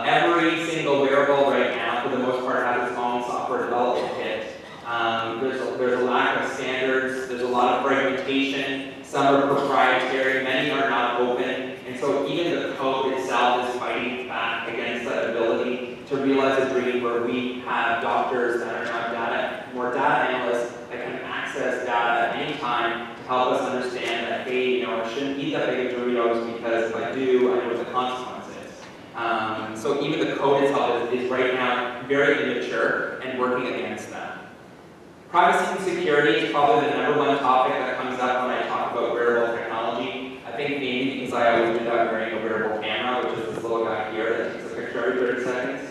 every single wearable right now, for the most part, has its own software development kit. There's a lack of standards, there's a lot of fragmentation, some are proprietary, many are not open, and so even the code itself is fighting back against that ability to realize a dream where we have doctors that are now more data analysts that can access data at any time to help us understand that, hey, I shouldn't eat that big of Doritos because if I do, I know what the consequence is. So even the code itself is right now very immature and working against that. Privacy and security is probably the #1 topic that comes up when I talk about wearable technology. I think maybe because I always end up wearing a wearable camera, which is this little guy here that takes a picture every 30 seconds.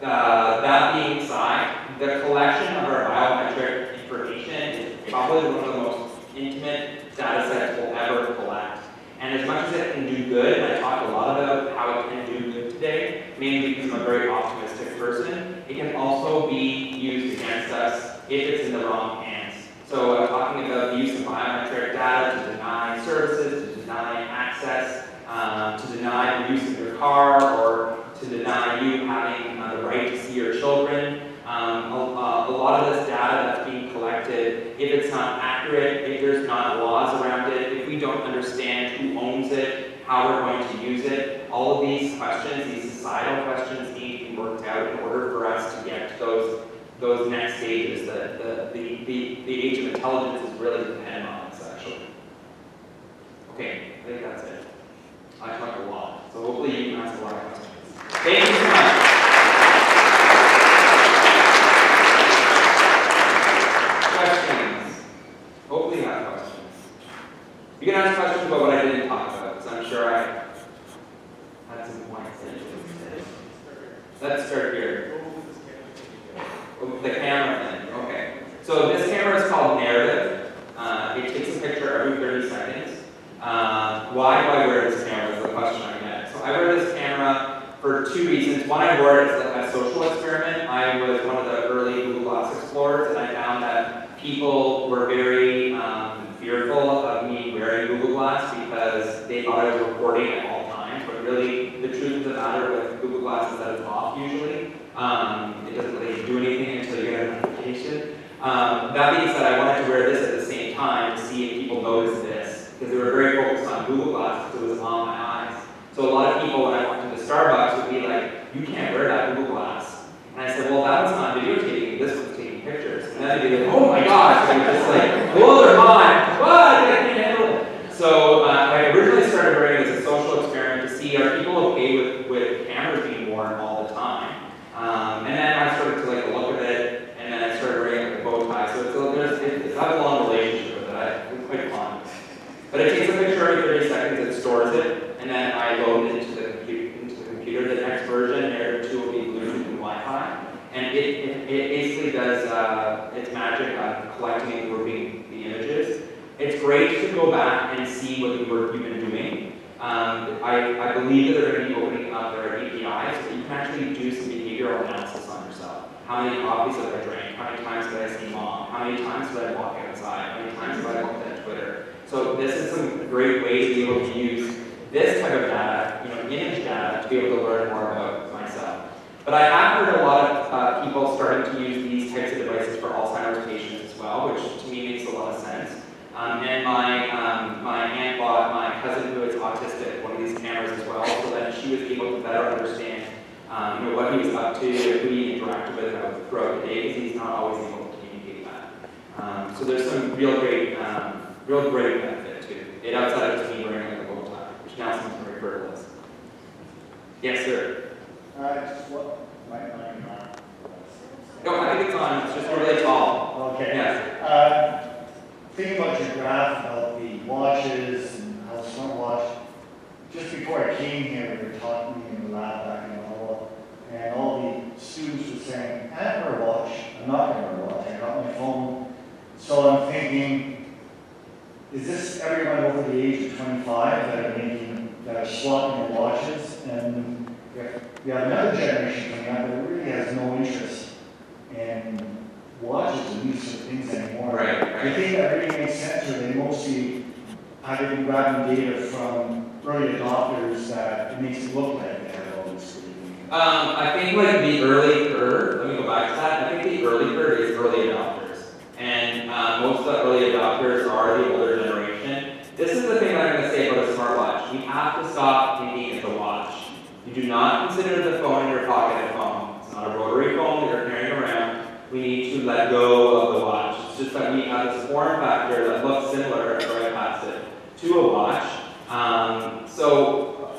That being aside, the collection of our biometric information is probably one of the most intimate data sets we'll ever collect. And as much as it can do good, and I talked a lot about how it can do good today, mainly because I'm a very optimistic person, it can also be used against us if it's in the wrong hands. So I'm talking about the use of biometric data to deny services, to deny access, to deny the use of your car, or to deny you having the right to see your children. A lot of this data that's being collected, if it's not accurate, if there's not laws around it, if we don't understand who owns it, how we're going to use it, all of these questions, these societal questions need to be worked out in order for us to get to those next stages. The age of intelligence is really dependent on this, actually. Okay, I think that's it. I talked a lot, so hopefully you can ask a lot of questions. Thank you so much. Questions? Hopefully you have questions. You can ask questions about what I didn't talk about, because I'm sure I had some points. Let's start here. The camera thing, okay. So this camera is called Narrative. It takes a picture every 30 seconds. Why do I wear this camera is the question I get. So I wear this camera for 2 reasons. One, I wore it as a social experiment. I was one of the early Google Glass explorers, and I found that people were very fearful of me wearing Google Glass because they thought I was recording at all times. But really, the truth of the matter with Google Glass is that it's off usually. It doesn't really do anything until you get a notification. That being said, I wanted to wear this at the same time to see if people noticed this, because they were very focused on Google Glass because it was on my eyes. So a lot of people, when I walked into Starbucks, would be like, you can't wear that Google Glass. And I said, well, that was not videotaping, this was taking pictures. And then they'd be like, oh my gosh, and you're just like, blow their mind, what? I can't handle it. So I originally started wearing it as a social experiment to see, are people okay with cameras being worn all the time? And then I started to like look at it, and then I started wearing like a bow tie. So it's got a long relationship with it. It's quite fun. But it takes a picture every 30 seconds, it stores it, and then I load it into the computer. The next version, Narrative 2, will be Bluetooth and Wi-Fi. And it basically does its magic on collecting and grouping the images. It's great to go back and see what the work you've been doing. I believe that they're going to be opening up their APIs so that you can actually do some behavioral analysis on yourself. How many coffees have I drank? How many times did I see mom? How many times did I walk outside? How many times did I look at Twitter? So this is some great ways to be able to use this type of data, image data, to be able to learn more about myself. But I have heard a lot of people starting to use these types of devices for Alzheimer's patients as well, which to me makes a lot of sense. And my aunt bought my cousin who is autistic one of these cameras as well, so that she was able to better understand what he was up to, who he interacted with throughout the day, because he's not always able to communicate that. So there's some real great benefit to it outside of just me wearing like a little tie, which now seems very frivolous. Yes, sir. Just what might not. No, I think it's on. It's just really tall. Okay. Yes. Thinking about your graph about the watches and how smartwatch. Just before I came here, we were talking in the lab back in Mohawk, and all the students were saying, "I have a watch. I'm not going to wear a watch. I got my phone." So I'm thinking, is this everyone over the age of 25 that are swapping their watches? And we have another generation coming up that really has no interest in watches and these sort of things anymore. Right. Do you think that really makes sense, or they mostly have been grabbing data from early adopters that it makes it look like they have all this sort of thing? I think like the early curve, let me go back to that. I think the early curve is early adopters. And most of the early adopters are the older generation. This is the thing that I'm going to say about a smartwatch. We have to stop thinking it's a watch. You do not consider the phone in your pocket a phone. It's not a rotary phone that you're carrying around. We need to let go of the watch. It's just that we have this form factor that looks similar, right past it, to a watch. So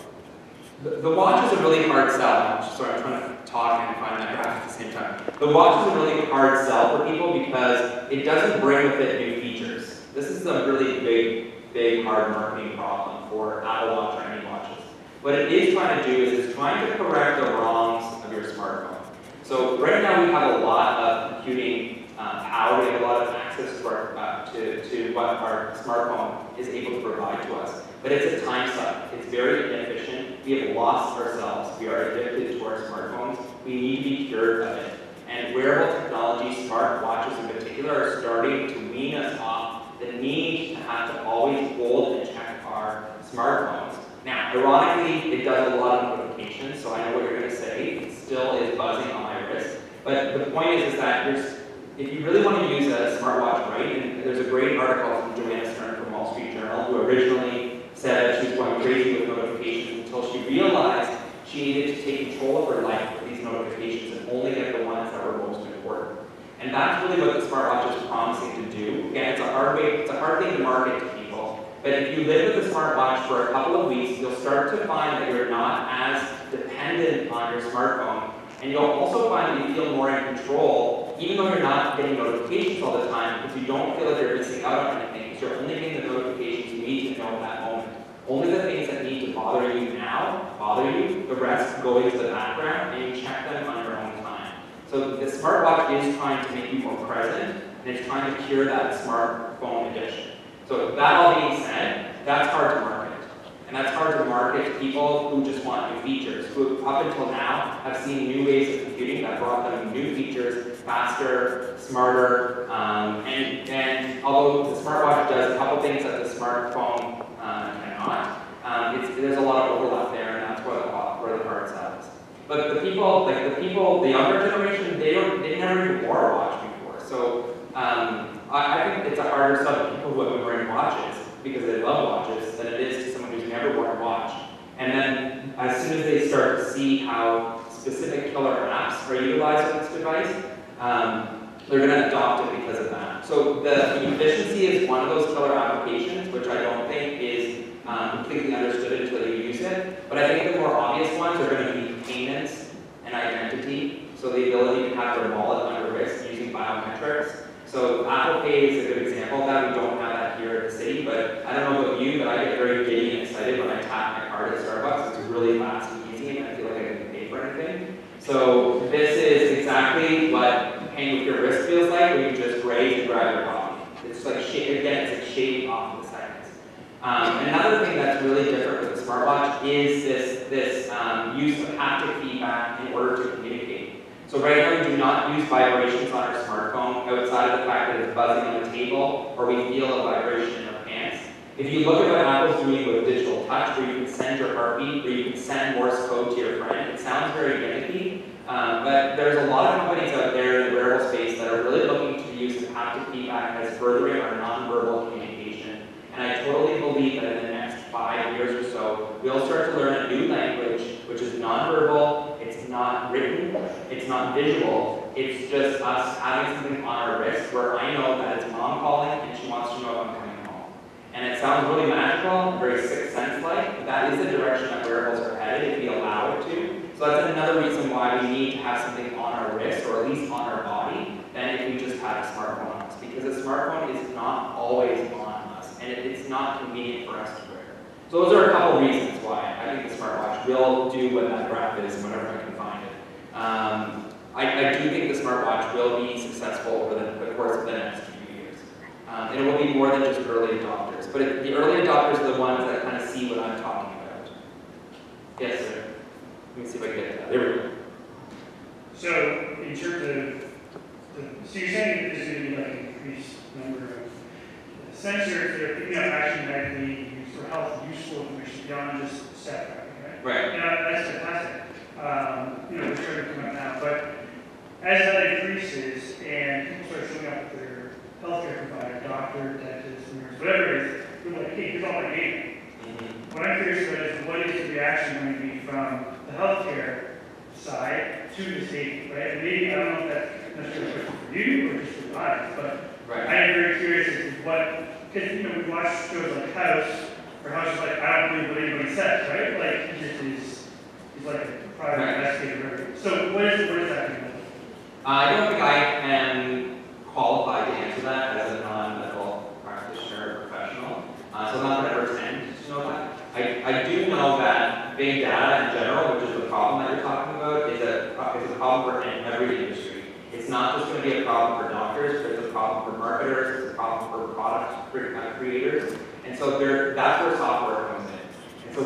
the watch is a really hard sell. I'm trying to talk and find that graph at the same time. The watch is a really hard sell for people because it doesn't bring with it new features. This is a really big, hard marketing problem for Apple Watch or any watches. What it is trying to do is it's trying to correct the wrongs of your smartphone. So right now we have a lot of computing power, we have a lot of access to what our smartphone is able to provide to us. But it's a time suck. It's very inefficient. We have lost ourselves. We are addicted to our smartphones. We need to be cured of it. And wearable technology, smart watches in particular, are starting to wean us off the need to have to always hold and check our smartphones. Now, ironically, it does a lot of notifications, so I know what you're going to say. It still is buzzing on my wrist. But the point is that if you really want to use a smartwatch right, and there's a great article from Joanna Stern from Wall Street Journal, who originally said that she was going crazy with notifications until she realized she needed to take control of her life with these notifications and only get the ones that were most important. And that's really what the smartwatch is promising to do. Again, it's a hard thing to market to people. But if you live with the smartwatch for a couple of weeks, you'll start to find that you're not as dependent on your smartphone. And you'll also find that you feel more in control, even though you're not getting notifications all the time, because you don't feel like you're missing out on anything, because you're only getting the notifications you need to know at that moment. Only the things that need to bother you now bother you. The rest go into the background, and you check them on your own time. So the smartwatch is trying to make you more present, and it's trying to cure that smartphone addiction. So that all being said, that's hard to market. And that's hard to market to people who just want new features, who up until now have seen new ways of computing that brought them new features, faster, smarter, and although the smartwatch does a couple things that the smartphone cannot, there's a lot of overlap there, and that's where the hard sell is. But the younger generation, they never even wore a watch before. So I think it's a harder sell to people who have been wearing watches because they love watches than it is to someone who's never worn a watch. And then as soon as they start to see how specific killer apps are utilized on this device, they're going to adopt it because of that. So the efficiency is one of those killer applications, which I don't think is completely understood until you use it. But I think the more obvious ones are going to be payments and identity. So the ability to have their wallet under risk using biometrics. So Apple Pay is a good example of that. We don't have that here at the city, but I don't know about you, but I get very giddy and excited when I tap my card at Starbucks. It's really fast and easy, and I feel like I can pay for anything. So this is exactly what paying with your wrist feels like when you just raise and grab your coffee. It's like, again, it's like shaving off the seconds. Another thing that's really different with the smartwatch is this use of haptic feedback in order to communicate. So right now we do not use vibrations on our smartphone outside of the fact that it's buzzing on the table or we feel a vibration in our pants. If you look at what Apple's doing with digital touch, where you can send your heartbeat, where you can send Morse code to your friend, it sounds very gimmicky, but there's a lot of companies out there in the wearable space that are really looking to use haptic feedback as furthering our nonverbal communication. And I totally believe that in the next 5 years or so, we'll start to learn a new language, which is nonverbal, it's not written, it's not visual, it's just us having something on our wrist where I know that it's mom calling and she wants to know if I'm coming home. And it sounds really magical, very Sixth Sense-like, but that is the direction that wearables are headed if we allow it to. So that's another reason why we need to have something on our wrist, or at least on our body, than if we just had a smartphone on us. Because a smartphone is not always on us, and it's not convenient for us to wear. So those are a couple reasons why I think the smartwatch will do what that graph is whenever I can find it. I do think the smartwatch will be successful over the course of the next few years. And it will be more than just early adopters. But the early adopters are the ones that kind of see what I'm talking about. Yes, sir. Let me see if I can get that. There we go. So, in terms of, so you're saying that there's going to be like an increased number of sensors that are picking up action medically for health useful information beyond just step tracking, right? Right. You know, that's fantastic. We're starting to come up now, but as that increases and people start showing up with their healthcare provider, doctor, dentist, nurse, whatever it is, they're like, hey, here's all my data. What I'm curious about is what is the reaction going to be from the healthcare side to the safety, right? Maybe, I don't know if that's necessarily a question for you or just for the audience, but Right. I am very curious as to what, because, we watch shows like House, or House is like, I don't believe what anybody says, right? Like, he just is, he's like a private Right. investigator. So what is that going to look like? I don't think I am qualified to answer that as a non-medical practitioner or professional. So I'm not going to pretend to know that. I do know that big data in general, which is the problem that you're talking about, is a problem for every industry. It's not just going to be a problem for doctors, but it's a problem for marketers, it's a problem for product creators. And so that's where software comes in. And so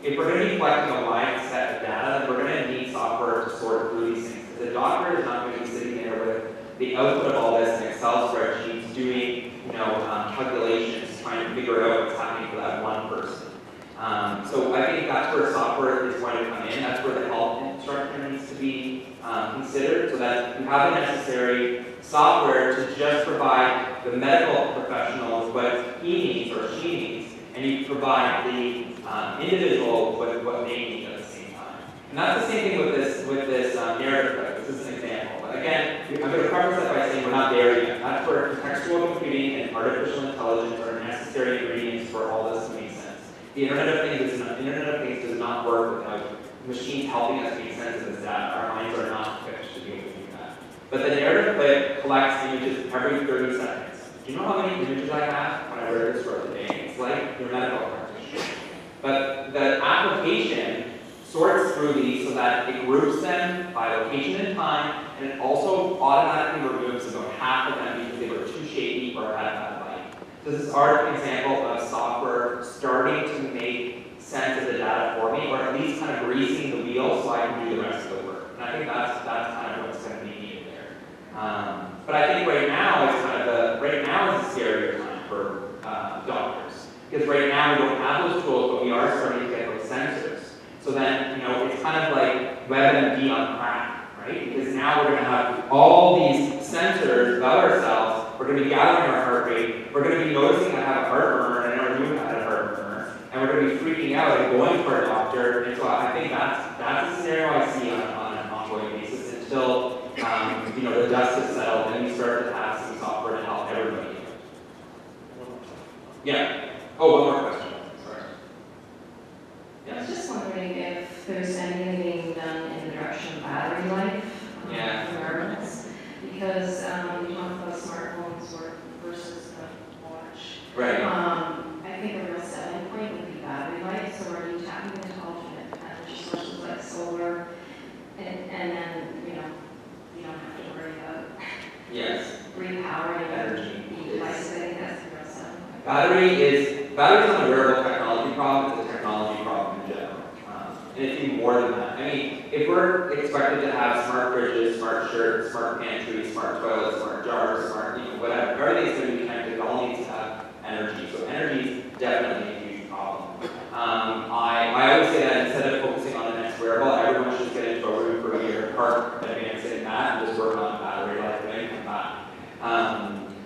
if we're going to be collecting a wide set of data, then we're going to need software to sort through these things. The doctor is not going to be sitting there with the output of all this in Excel spreadsheets doing, calculations, trying to figure out what's happening for that one person. So I think that's where software is going to come in. That's where the health infrastructure needs to be considered, so that you have the necessary software to just provide the medical professional with what he needs or she needs, and you provide the individual with what they need at the same time. And that's the same thing with this narrative clip. This is an example. But again, I'm going to preface that by saying we're not there yet. That's where contextual computing and artificial intelligence are necessary ingredients for all this to make sense. The Internet of Things does not work without machines helping us make sense of this data. Our minds are not equipped to be able to do that. But the narrative clip collects images every 30 seconds. Do you know how many images I have when I wear this throughout the day? It's like your medical practitioner. But the application sorts through these so that it groups them by location and time, and it also automatically removes about half of them because they were too shaky or had bad light. So this is our example of software starting to make sense of the data for me, or at least kind of greasing the wheel so I can do the rest of the work. And I think that's kind of what's going to be needed there. But I think right now is a scarier time for doctors. Because right now we don't have those tools, but we are starting to get those sensors. So then, it's kind of like WebMD on crack, right? Because now we're going to have all these sensors about ourselves. We're going to be gathering our heart rate. We're going to be noticing I have a heartburn and I knew I had a heartburn. And we're going to be freaking out and going for a doctor. And so I think that's a scenario I see on an ongoing basis until the dust is settled and we start to have some software to help everybody. Yeah. Oh, one more question. Sorry. I was just wondering if there's anything being done in the direction of battery life for wearables, because we talk about smartphones versus the watch. Right. I think a real selling point would be battery life. So are you tapping into alternate energy sources like solar, and then you don't have to worry about repowering Energy. devices. I think that's the real selling point. Battery's not a wearable technology problem, it's a technology problem in general. And it's even more than that. I mean, if we're expected to have smart fridges, smart shirts, smart pantries, smart toilets, smart jars, smart, whatever, everything's going to be connected, it all needs to have energy. So energy is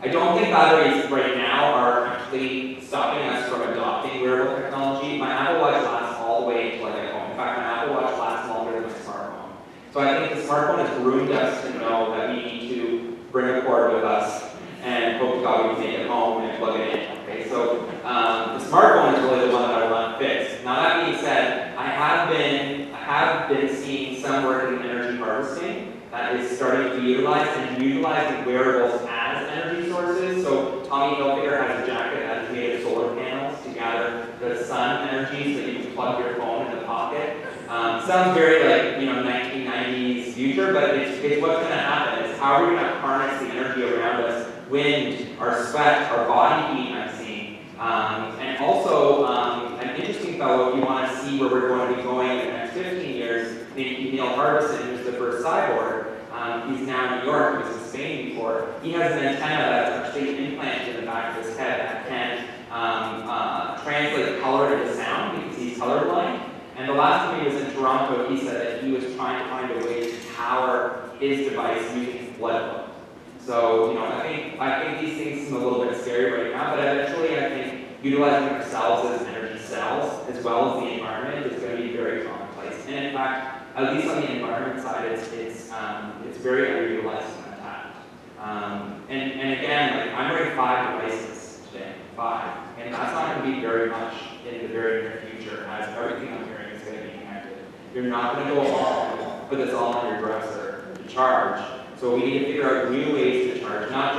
I don't think batteries right now are actually stopping us from adopting wearable technology. My Apple Watch lasts all the way until I get home. In fact, my Apple Watch lasts longer than my smartphone. So I think the smartphone has groomed us to know that we need to bring a cord with us and hope to God we can take it home and plug it in. Okay, so the smartphone is really the one that I want to fix. Now that being said, I have been seeing some work in energy harvesting that is starting to be utilizing wearables as energy sources. So Tommy Hilfiger has a jacket that is made of solar panels to gather the sun energy so you can plug your phone in the pocket. Sounds very like 1990s future, but it's what's going to happen. It's how we're going to harness the energy around us, wind, our sweat, our body heat. I'm seeing, and also an interesting fellow. If you want to see where we're going to be going in the next 15 years, named Neil Harbison, who's the first cyborg. He's now in New York. He was in Spain before. He has an antenna that's actually implanted in the back of his head that can translate color into sound because he's colorblind. And the last time he was in Toronto, he said that he was trying to find a way to power his device using blood flow. So, I think these things seem a little bit scary right now, but eventually I think utilizing ourselves as energy cells, as well as the environment, is going to be very commonplace. And in fact, at least on the environment side, it's very underutilized and untapped. And again, I'm wearing 5 devices today, 5, and that's not going to be very much in the very near future, as everything I'm hearing is going to be connected. You're not going to go home, put this all on your dresser to charge. So we need to figure out new ways to charge, not